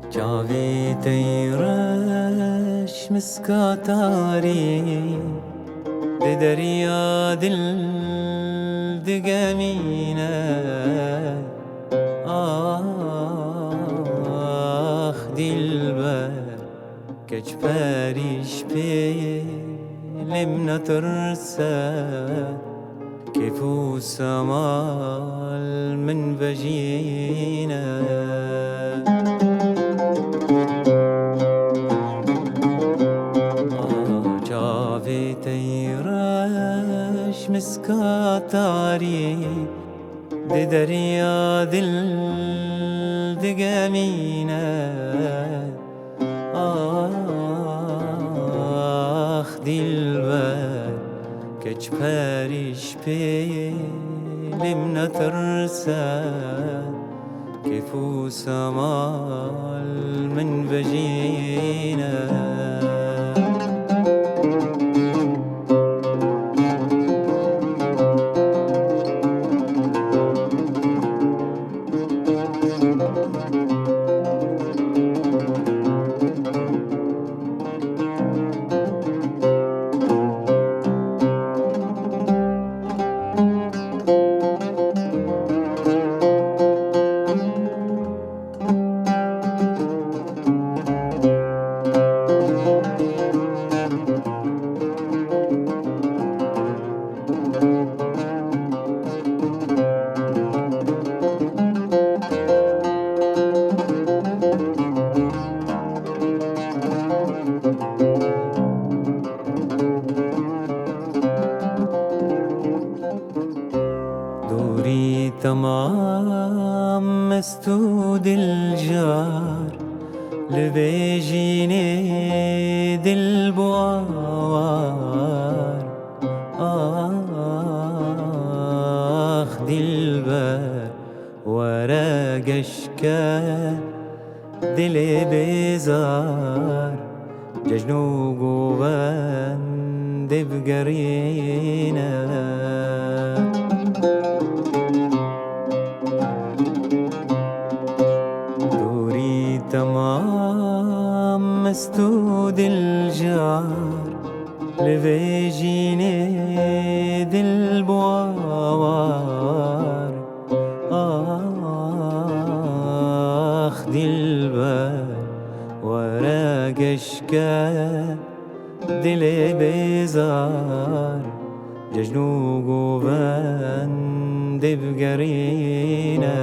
چاوی تیرش مسکاتاری ده دریا دل دگمینه آخ دلبر کج پریش پیلم نترسد كيف سمال من بجينا جاوي تيراش مسكاتاري دي دريا دل دقامينا آخ دلبر کج پریش پیلم نترسد كيف سمال من بجينا دوري تمام مسدود الجار لبيجيني دل بوار آخ دلبر ورقشكا دلي بيزار ججنو قوان دبقرينا تمام مسدود الجار لبيجيني دل بوار آخ دلبر ورقشكا دلي بيزار ججنو قوان دبقرينا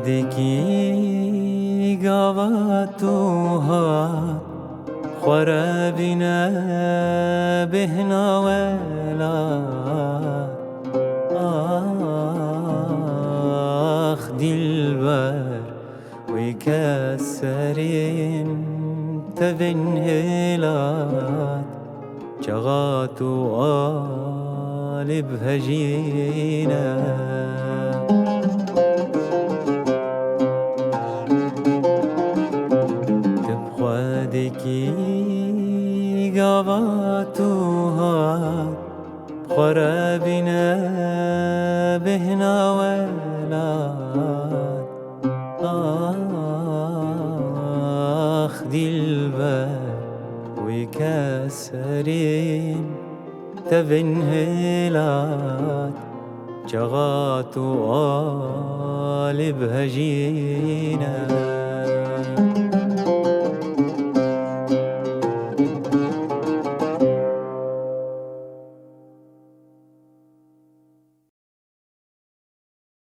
دکی گاواتوها خرابنا بهنا ولا آخ دلبر ويكسرين تبن هلات جغاتو قالب هجينا دکی گاواتوها خرابنا بهنا ولاد آخ دلبر ويكسرين تبن هلات جغاتو قالب هجينا